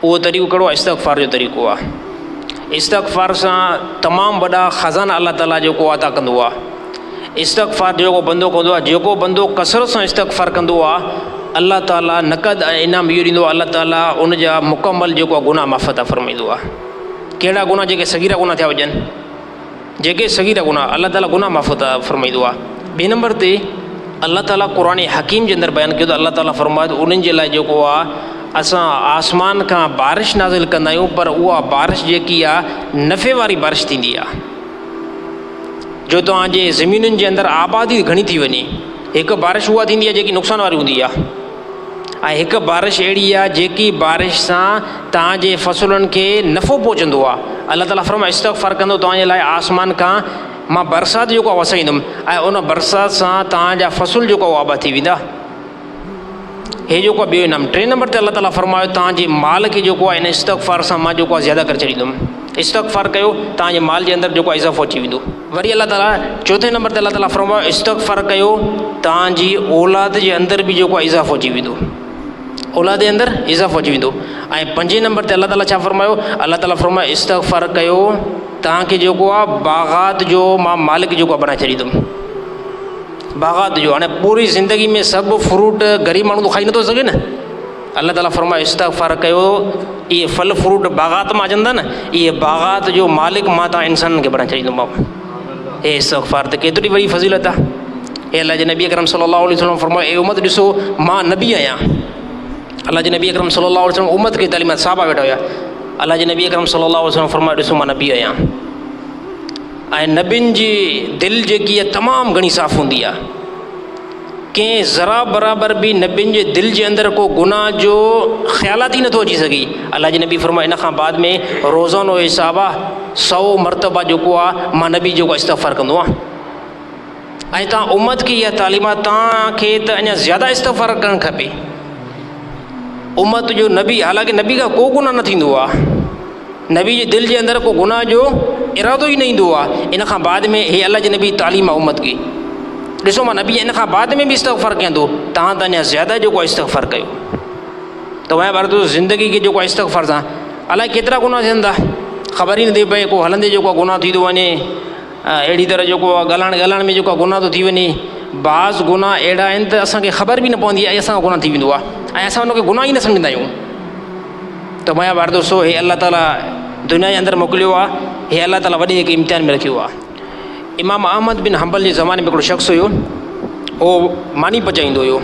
उहो तरीक़ो कहिड़ो आहे? इस्तग़फ़ार जो तरीक़ो आहे। इस्तग़फ़ार सां तमामु वॾा ख़ज़ाना अलाह ताला जेको अता कंदो आहे। इस्तग़फ़ार जेको बंदो कंदो आहे, जेको बंदो कसरत सां इस्तग़फ़ार कंदो आहे, अलाह ताला नक़द इनाम इहो ॾींदो आहे, अलाह ताला उन जा मुकमल जेको आहे गुनाह माफ़ अता फ़रमाईंदो आहे। कहिड़ा गुनाह? जेके सगीरा गुनाह थिया हुजनि, जेके सगीरा गुनाह अलाह ताला गुनाह माफ़ अता फ़रमाईंदो आहे। ॿिए नंबर ते अलाह ताला क़ुरान हकीम जे अंदरि बयानु कयो त अलाह ताला फ़रमाए उन्हनि जे लाइ जेको आहे असां आसमान खां बारिश नाज़िल कंदा आहियूं, पर उहा बारिश जेकी आहे नफ़े वारी बारिश थींदी आहे। जो तव्हांजे ज़मीनुनि जे अंदरि आबादी घणी थी वञे। हिकु बारिश उहा थींदी आहे जेकी नुक़सान वारी हूंदी आहे, ऐं हिकु बारिश अहिड़ी आहे जेकी बारिश सां तव्हांजे फ़सुलुनि खे नफ़ो पहुचंदो आहे। अलाह ताला फ़रमाए इस्तग़फ़ार कंदो तव्हांजे लाइ आसमान खां मां बरसाति जेको आहे वसाईंदुमि, ऐं उन बरसाति सां तव्हांजा फ़सुल जेको आहे आबाद थी वेंदा। हे जेको आहे ॿियो इनाम। टे नंबर ते अलाह ताला फ़रमायो तव्हांजे माल खे जेको आहे इन इस्तग़फ़ार सां मां जेको आहे ज़्यादा करे छॾींदुमि। इस्तग़फ़ार कयो, तव्हांजे माल जे अंदरि जेको आहे इज़ाफ़ो अची वेंदो। वरी अलाह ताला चौथे नंबर ते अलाह ताला फ़रमायो इस्तग़फ़ार कयो, तव्हांजी औलाद जे अंदरि बि जेको आहे इज़ाफ़ो अची वेंदो। औलाद जे अंदरि इज़ाफ़ो अची वेंदो। ऐं पंजे नंबर ते अलाह ताला छा फ़रमायो? अलाह ताला फ़रमायो इस्तग़फ़ार कयो, तव्हांखे जेको आहे बाग़ात जो मां मालिक जेको आहे बणाए छॾींदुमि। बाग़ात जो हाणे पूरी ज़िंदगी में सभु फ्रूट ग़रीब माण्हू तो खाई नथो सघे न। अलाह ताला फ़रमायो इस्तग़फ़ार कयो, इहे फल फ्रूट बाग़ात मां अचनि था न, इहे बाग़ात जो मालिक मां तव्हां इंसाननि खे बणाए छॾींदोमांव। हे इस्तग़फ़ार त केतिरी वॾी फज़ीलत आहे। हे अलाह जे नबी अकरम सल्लल्लाहु अलैहि वसल्लम फ़रमायो ए उम्मत ॾिसो मां नबी आहियां। अलाह जे नबी अकरम सल्लल्लाहु अलैहि वसल्लम उम्मत खे तालीमात साहबा वेठा हुया। अलाह जे नबी अकरम सल्लल्लाहु अलैहि वसल्लम फ़रमायो ॾिसो मां नबी आहियां, ऐं नबियुनि जी दिलि जेकी आहे तमामु घणी साफ़ु हूंदी आहे। कंहिं ज़रा बराबरि बि नबियुनि जे दिलि जे अंदरि को गुनाह जो ख़्यालात ई नथो अची सघे। अलाह जे नबी फ़रमायो इन खां बाद में रोज़ानो हिसाब आहे 100 मरतबा जेको आहे मां नबी जेको आहे इस्तग़फ़ार कंदो आहे। ऐं तव्हां उम्मत खे इहा तालीमात तव्हांखे त अञा ज़्यादा इस्तग़फ़ार करणु खपे। उम्मत जो नबी, हालांकि नबी खां को गुनाह न थींदो आहे, नबी जे दिलि जे अंदरि को गुनाह जो इरादो ई न ईंदो आहे। इन खां बाद में हे अलाह जे नबी तालीम आहे उम्मत खे। ॾिसो मां नबी इन खां बाद में बि इस्तग़फ़ार कयां थो, तव्हां त अञा ज़्यादा जेको आहे इस्तग़फ़ार कयो। तव्हांजे ॿार तो ज़िंदगी खे जेको आहे इस्तग़फ़ार सां अलाए केतिरा गुनाह थियनि था, ख़बर ई नथी पए। को हलंदे जेको आहे गुनाह थी थो वञे, अहिड़ी तरह जेको आहे ॻाल्हाइण में जेको आहे गुनाह थो थी वञे। बाज़ गुनाह अहिड़ा आहिनि त असांखे ख़बर बि न पवंदी आहे असांजो गुनाह थी वेंदो आहे, ऐं असां हुनखे गुनाह ई न सम्झंदा आहियूं। त मुंहिंजा ॿार दोस्तो, हे अलाह ताला दुनिया जे अंदरि मोकिलियो आहे, हे अलाह ताला वॾे हिकु इम्तिहान में रखियो आहे। इमाम अहमद बिन हंबल जे ज़माने में हिकिड़ो शख़्स हुयो, उहो मानी पचाईंदो हुयो,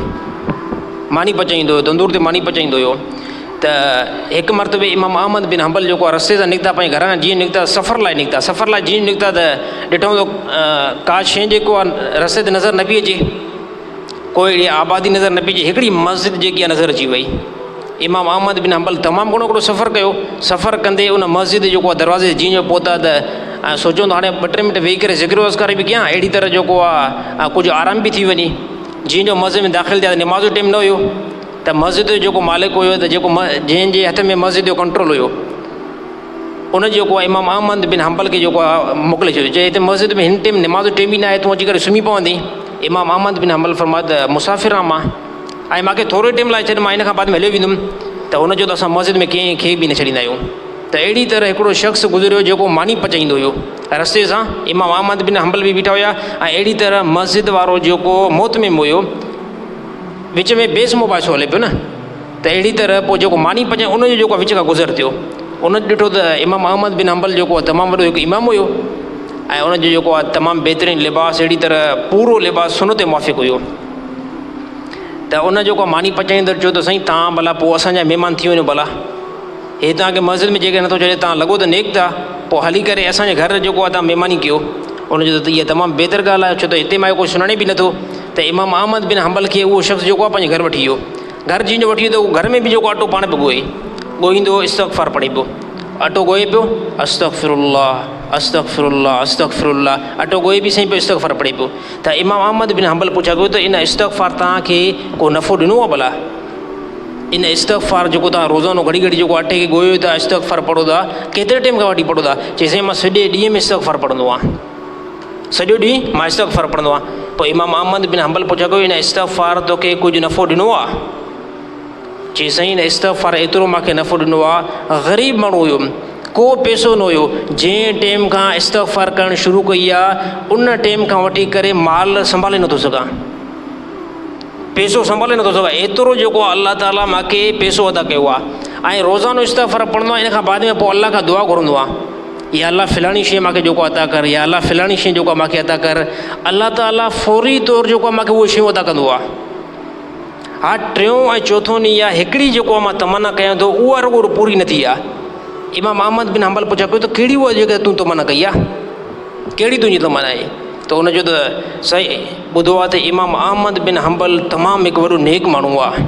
तंदूर ते मानी पचाईंदो हुयो। त हिकु मरतबे इमाम अहमद बिन हंबल जेको आहे रस्ते सां निकिता, पंहिंजे घर खां जीअं निकिता सफ़र लाइ जीअं निकिता त ॾिठो त का शइ जेको आहे रस्ते ते नज़र न पई अचे, कोई अहिड़ी आबादी नज़र न पई अचे। हिकिड़ी मस्जिद जेकी आहे नज़र अची वई। इमाम अहमद बिन हंबल तमामु घणो हिकिड़ो सफ़र कयो। सफ़र कंदे उन मस्जिद जेको आहे दरवाज़े जीअं पहुता त सोचो त हाणे 2-3 मिंट वेही करे ज़िक्र वज़कार बि कयां, अहिड़ी तरह जेको आहे कुझु आराम बि थी वञे। जीअं जो मस्जिद में दाख़िल थिया त निमाज़ जो टाइम न हुयो, त मस्जिद जो जेको मालिक हुयो, त जेको जंहिंजे हथ में मस्जिद जो कंट्रोल हुयो, उन जेको आहे इमाम अहमद बिन हंबल खे जेको आहे मोकिले छॾियो। चए हिते मस्जिद में हिन टाइम निमाज़ जो टाइम ई न आहे, तूं अची करे सुम्ही पवंदी। इमाम अहमद बिन हंबल फ़रमायो त मुसाफ़िर आहियां मां, ऐं मूंखे थोरे टाइम लाइ छॾ, मां इन खां बाद में हलियो वेंदुमि। त हुनजो त असां मस्जिद में कंहिंखे बि न छॾींदा आहियूं। त अहिड़ी तरह हिकिड़ो शख़्स गुज़रियो जेको मानी पचाईंदो हुयो रस्ते सां। इमाम अहमद बिन हंबल बि बीठा हुया, ऐं अहिड़ी तरह मस्जिद वारो जेको मोहतमिम हुयो, विच में बेस मुबाहिसो हले पियो न, त अहिड़ी तरह पोइ जेको मानी पचाए उनजो जेको विच खां गुज़र थियो। उन ॾिठो त इमाम अहमद बिन हंबल जेको आहे तमामु वॾो हिकु इमाम हुयो, ऐं उनजो जेको आहे तमामु बहितरीनु लिबास, अहिड़ी तरह पूरो लिबास सुनत मुआफ़िक़ हुयो। त उन जेको मानी पचाईंदड़ चयो त साईं तव्हां भला पोइ असांजा महिमान थी वञो, भला हे तव्हांखे मस्जिद में जेके नथो चए, तव्हां लॻो त नेक था, पोइ हली करे असांजे घर जेको आहे तव्हां महिमानी कयो। उनजो त इहा तमामु बहितर ॻाल्हि आहे, छो त हिते मां कोई सुञाणे बि नथो। त इमाम अहमद बिन हंबल खे उहो शख़्स जेको आहे पंहिंजे घर वठी वियो। घर जीअं वठी वियो त उहो घर में बि जेको अटो पाण पियो ॻोहींदो, इस्तग़फ़ार पढ़े पियो, अटो ॻोहे पियो, अस्तग़फ़िरुल्लाह अस्तग़फ़िरुल्लाह अस्तग़फ़िरुल्लाह, अटो ॻोहे बि साईं पियो, इस्तग़फ़ार पढ़े पियो। त इमाम अहमद बिन हंबल पुछा कयो त इन इस्तग़फ़ार तव्हांखे को नफ़ो ॾिनो आहे भला? इन इस्तग़फ़ार जेको तव्हां रोज़ानो घड़ी घड़ी जेको अटे खे ॻोहियो था, इस्तग़फ़ार पढ़ो था, केतिरे टाइम खां वठी पढ़ो था? चई साईं मां सॼे ॾींहं में इस्तग़फ़ार पढ़ंदो आहियां, सॼो ॾींहुं मां इस्तग़फ़ार पढ़ंदो आहियां। पोइ इमाम अहमद बिन हंबल पुछा कयो इन इस्तग़फ़ार तोखे कुझु नफ़ो ॾिनो आहे? चई साईं इस्तग़फ़ार एतिरो मूंखे नफ़ो ॾिनो आहे। ग़रीब माण्हू हुयो, को पैसो न हुयो, जंहिं टाइम खां इस्तग़फ़ार करणु शुरू कई आहे उन टाइम खां वठी करे माल संभाले नथो सघां, पैसो संभाले नथो सघां, एतिरो जेको आहे अलाह ताला मूंखे पैसो अदा कयो आहे। ऐं रोज़ानो इस्तग़फ़ार पढ़ंदो आहे, इन खां बाद में पोइ अलाह खां दुआ घुरंदो आहे, या अलाह फ़लाणी शइ मूंखे जेको अता कर, या अलाह फ़लाणी शइ जेको मूंखे अता कर। अलाह ताला फ़ौरी तौरु जेको आहे मूंखे उहो शयूं अदा कंदो आहे। हा, टियों ऐं चोथों ॾींहुं या हिकिड़ी जेको आहे मां तमना कयां थो उहा रुॻो पूरी न थी आहे। इमाम अहमद बिन हंबल पुछा पियो त कहिड़ी उहा जेका तूं तमना कई आहे, कहिड़ी तुंहिंजी तमना आहे? त उनजो त सही ॿुधो आहे त इमाम अहमद बिन हंबल तमामु हिकु वॾो नेक माण्हू आहे,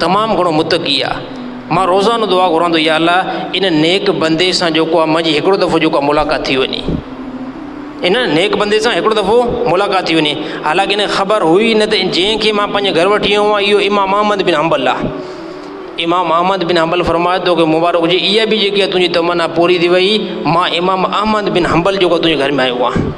तमामु घणो मुतक़ी आहे। मां रोज़ानो दुआ घुरंदो, या अलाह इन नेक बंदे सां जेको आहे मुंहिंजी हिकिड़ो दफ़ो जेको आहे मुलाक़ात थी वञे, इन नेक बंदे सां हिकिड़ो दफ़ो मुलाक़ात थी वञे। हालांकि इन ख़बर हुई न त जंहिंखे मां पंहिंजे घर वठी आयो आहियां इहो इमाम अहमद बिन हंबल आहे। इमाम अहमद बिन हंबल फरमाए थो कि मुबारक हुजे, इहा बि जेकी आहे तुंहिंजी तमन्ना पूरी थी वई, मां इमाम अहमद बिन हंबल जेको तुंहिंजे घर में आयो आहियां।